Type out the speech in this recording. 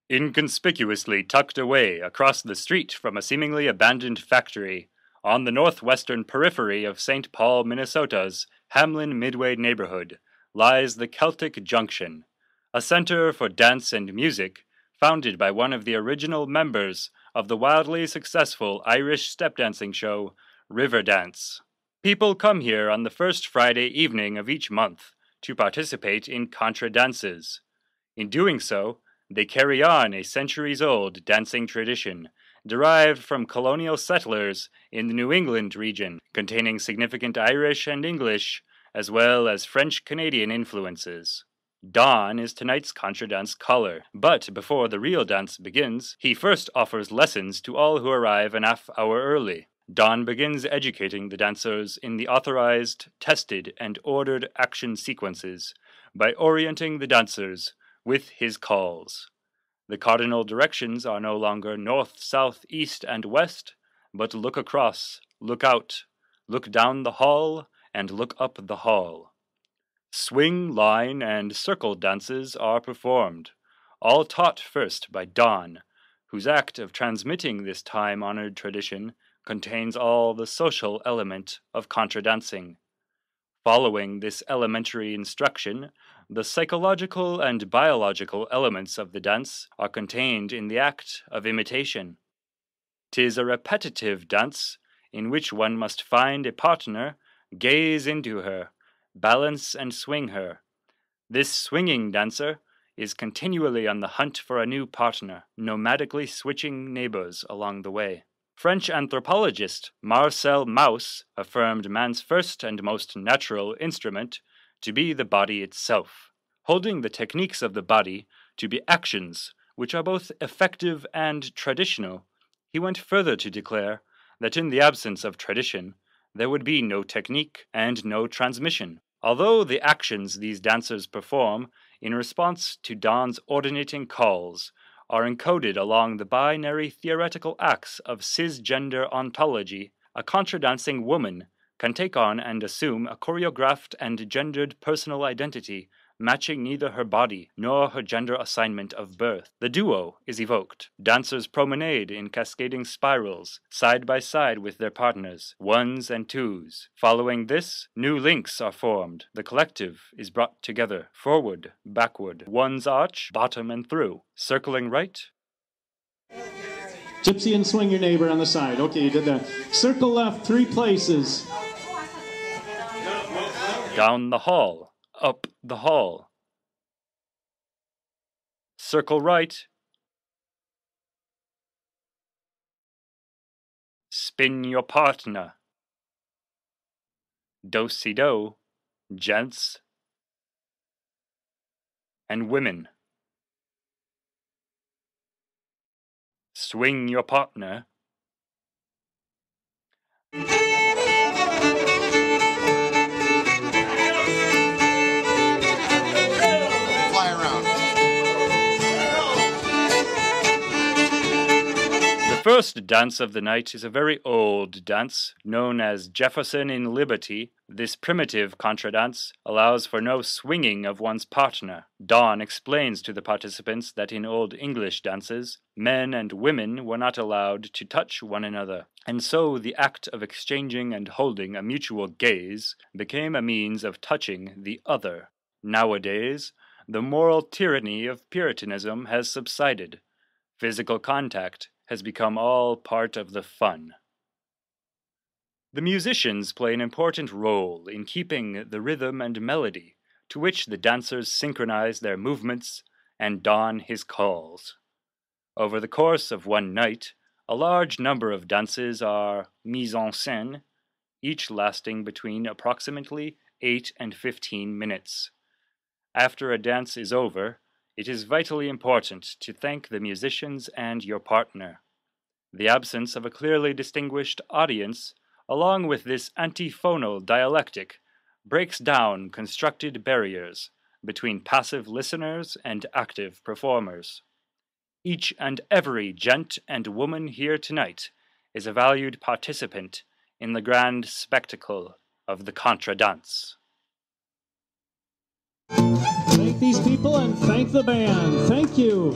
Inconspicuously tucked away across the street from a seemingly abandoned factory, on the northwestern periphery of St. Paul, Minnesota's Hamline-Midway neighborhood, lies the Celtic Junction, a center for dance and music founded by one of the original members of the wildly successful Irish step dancing show Riverdance. People come here on the first Friday evening of each month to participate in Contra-Dances. In doing so, they carry on a centuries-old dancing tradition derived from colonial settlers in the New England region, containing significant Irish and English, as well as French-Canadian influences. Don is tonight's Contra-Dance caller, but before the real dance begins, he first offers lessons to all who arrive an half-hour early. Don begins educating the dancers in the authorized, tested, and ordered action sequences by orienting the dancers with his calls. The cardinal directions are no longer north, south, east, and west, but look across, look out, look down the hall, and look up the hall. Swing, line, and circle dances are performed, all taught first by Don, whose act of transmitting this time-honored tradition contains all the social element of contra-dancing. Following this elementary instruction, the psychological and biological elements of the dance are contained in the act of imitation. 'Tis a repetitive dance in which one must find a partner, gaze into her, balance and swing her. This swinging dancer is continually on the hunt for a new partner, nomadically switching neighbors along the way. French anthropologist Marcel Mauss affirmed man's first and most natural instrument to be the body itself, holding the techniques of the body to be actions which are both effective and traditional. He went further to declare that in the absence of tradition, there would be no technique and no transmission. Although the actions these dancers perform in response to Don's ordinating calls are encoded along the binary theoretical acts of cisgender ontology, a contra-dancing woman can take on and assume a choreographed and gendered personal identity matching neither her body nor her gender assignment of birth. The duo is evoked. Dancers promenade in cascading spirals, side by side with their partners, ones and twos. Following this, new links are formed. The collective is brought together, forward, backward, one's arch, bottom and through, circling right. Gypsy and swing your neighbor on the side. Okay, you did that. Circle left 3 places. Down the hall. Up the hall. Circle right. Spin your partner. Do-si-do, gents and women. Swing your partner. The first dance of the night is a very old dance, known as Jefferson in Liberty. This primitive contra-dance allows for no swinging of one's partner. Don explains to the participants that in Old English dances, men and women were not allowed to touch one another, and so the act of exchanging and holding a mutual gaze became a means of touching the other. Nowadays, the moral tyranny of Puritanism has subsided. Physical contact has become all part of the fun. The musicians play an important role in keeping the rhythm and melody to which the dancers synchronize their movements and don his calls. Over the course of one night, a large number of dances are mise en scène, each lasting between approximately 8 and 15 minutes. After a dance is over, it is vitally important to thank the musicians and your partner. The absence of a clearly distinguished audience, along with this antiphonal dialectic, breaks down constructed barriers between passive listeners and active performers. Each and every gent and woman here tonight is a valued participant in the grand spectacle of the contra-dance. Thank these people and thank the band. Thank you.